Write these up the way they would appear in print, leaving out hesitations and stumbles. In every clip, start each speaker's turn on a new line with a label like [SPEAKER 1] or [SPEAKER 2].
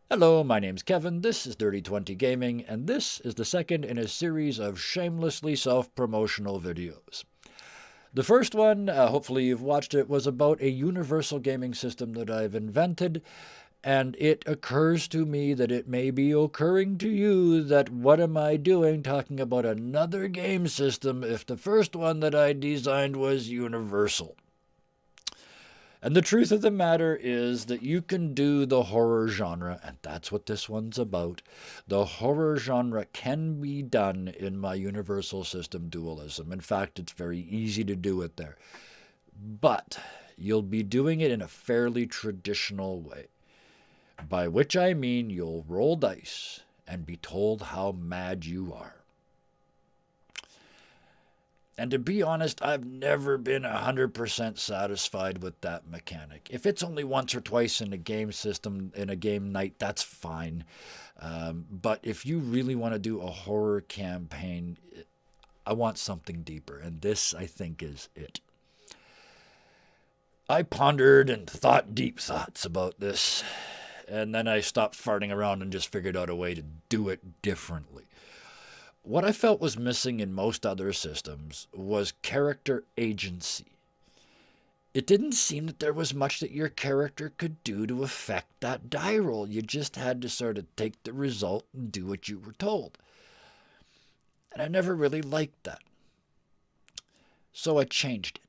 [SPEAKER 1] Hello, my name's Kevin, this is Dirty 20 Gaming, and this is the second in a series of shamelessly self-promotional videos. The first one, hopefully you've watched it, was about a universal gaming system that I've invented, and it occurs to me that it may be occurring to you that what am I doing talking about another game system if the first one that I designed was universal? And the truth of the matter is that you can do the horror genre, and that's what this one's about. The horror genre can be done in my universal system dualism. In fact, it's very easy to do it there. But you'll be doing it in a fairly traditional way, by which I mean you'll roll dice and be told how mad you are. And to be honest, I've never been 100% satisfied with that mechanic. If it's only once or twice in a game system, in a game night, that's fine. But if you really want to do a horror campaign, I want something deeper. And this, I think, is it. I pondered and thought deep thoughts about this. And then I stopped farting around and just figured out a way to do it differently. What I felt was missing in most other systems was character agency. It didn't seem that there was much that your character could do to affect that die roll. You just had to sort of take the result and do what you were told. And I never really liked that. So I changed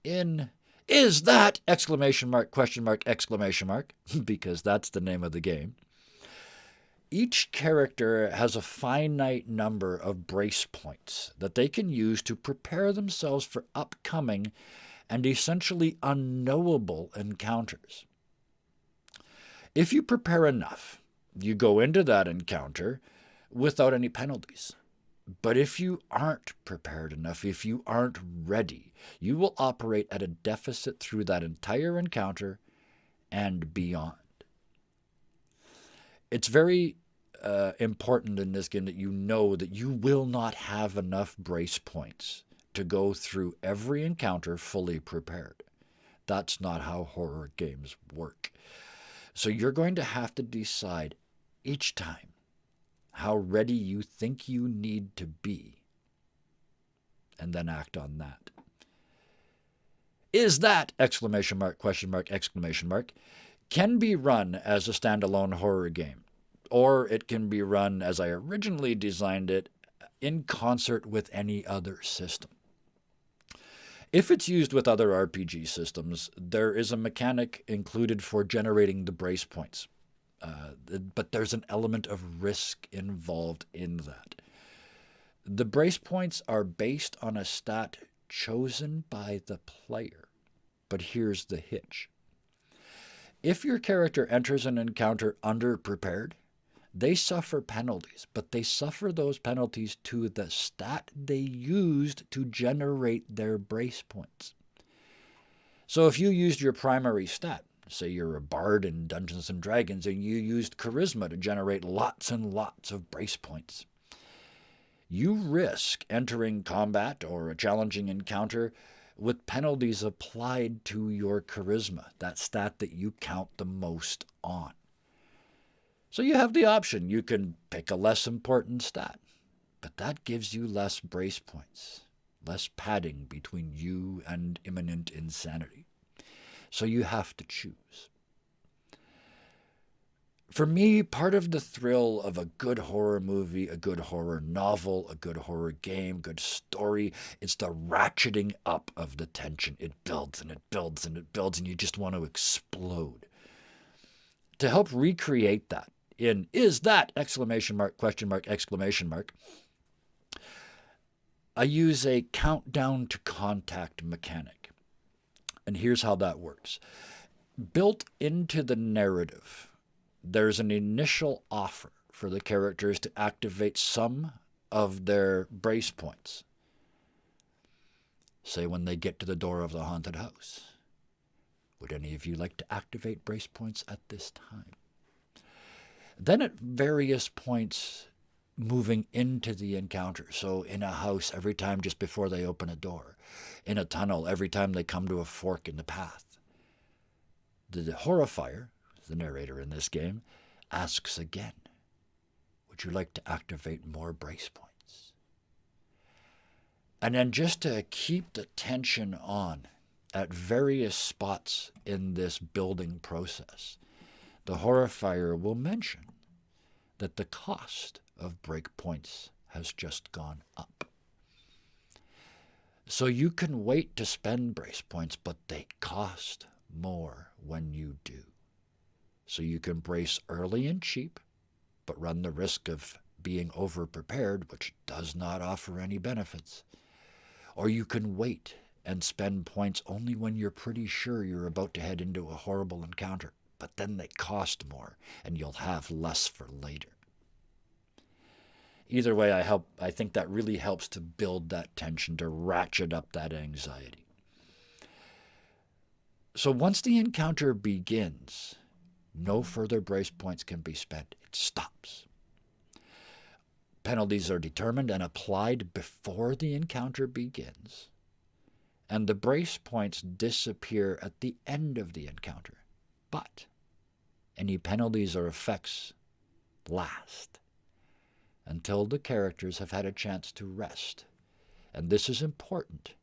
[SPEAKER 1] it. Is that exclamation mark, question mark, exclamation mark, because that's the name of the game. Each character has a finite number of brace points that they can use to prepare themselves for upcoming and essentially unknowable encounters. If you prepare enough, you go into that encounter without any penalties. But if you aren't prepared enough, if you aren't ready, you will operate at a deficit through that entire encounter and beyond. It's very important in this game that you know that you will not have enough brace points to go through every encounter fully prepared. That's not how horror games work. So you're going to have to decide each time how ready you think you need to be and then act on that. Is that exclamation mark, question mark, exclamation mark, can be run as a standalone horror game. Or it can be run as I originally designed it, in concert with any other system. If it's used with other RPG systems, there is a mechanic included for generating the brace points. But there's an element of risk involved in that. The brace points are based on a stat chosen by the player. But here's the hitch. If your character enters an encounter underprepared, they suffer penalties, but they suffer those penalties to the stat they used to generate their brace points. So if you used your primary stat, say you're a bard in Dungeons & Dragons, and you used charisma to generate lots and lots of brace points, you risk entering combat or a challenging encounter with penalties applied to your charisma, that stat that you count the most on. So you have the option. You can pick a less important stat, but that gives you less brace points, less padding between you and imminent insanity. So you have to choose. For me, part of the thrill of a good horror movie, a good horror novel, a good horror game, good story, it's the ratcheting up of the tension. It builds and it builds and it builds, and you just want to explode. To help recreate that, is that exclamation mark, question mark, exclamation mark, I use a countdown to contact mechanic. And here's how that works. Built into the narrative, there's an initial offer for the characters to activate some of their brace points. Say when they get to the door of the haunted house. Would any of you like to activate brace points at this time? Then at various points moving into the encounter. So in a house, every time just before they open a door. In a tunnel, every time they come to a fork in the path. The horrifier, the narrator in this game, asks again, would you like to activate more brace points? And then just to keep the tension on at various spots in this building process, the horrifier will mention that the cost of break points has just gone up. So you can wait to spend brace points, but they cost more when you do. So you can brace early and cheap, but run the risk of being over-prepared, which does not offer any benefits. Or you can wait and spend points only when you're pretty sure you're about to head into a horrible encounter, but then they cost more, and you'll have less for later. Either way, I think that really helps to build that tension, to ratchet up that anxiety. So once the encounter begins, no further brace points can be spent. It stops. Penalties are determined and applied before the encounter begins, and the brace points disappear at the end of the encounter. But any penalties or effects last until the characters have had a chance to rest. And this is important.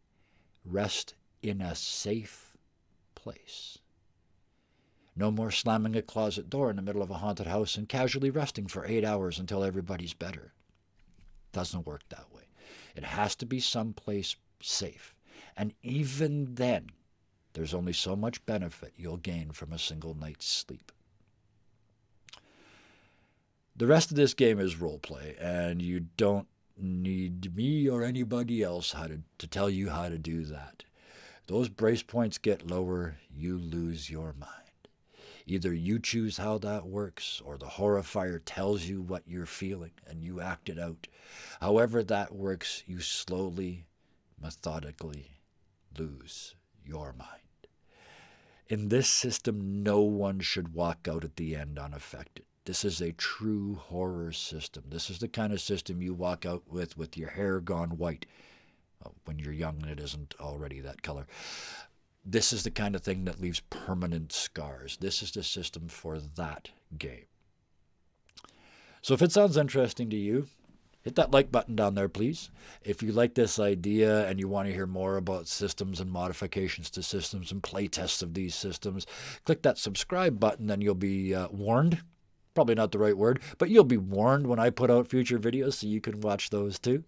[SPEAKER 1] Rest in a safe place. No more slamming a closet door in the middle of a haunted house and casually resting for 8 hours until everybody's better. Doesn't work that way. It has to be someplace safe. And even then, there's only so much benefit you'll gain from a single night's sleep. The rest of this game is roleplay, and you don't need me or anybody else to tell you how to do that. Those brace points get lower, you lose your mind. Either you choose how that works, or the horrifier tells you what you're feeling, and you act it out. However that works, you slowly, methodically lose your mind. In this system, no one should walk out at the end unaffected. This is a true horror system. This is the kind of system you walk out with your hair gone white. When you're young and it isn't already that color. This is the kind of thing that leaves permanent scars. This is the system for that game. So if it sounds interesting to you, hit that like button down there, please. If you like this idea and you want to hear more about systems and modifications to systems and play tests of these systems, click that subscribe button and you'll be warned. Probably not the right word, but you'll be warned when I put out future videos so you can watch those too.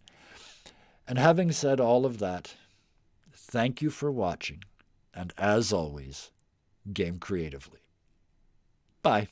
[SPEAKER 1] And having said all of that, thank you for watching. And as always, game creatively. Bye.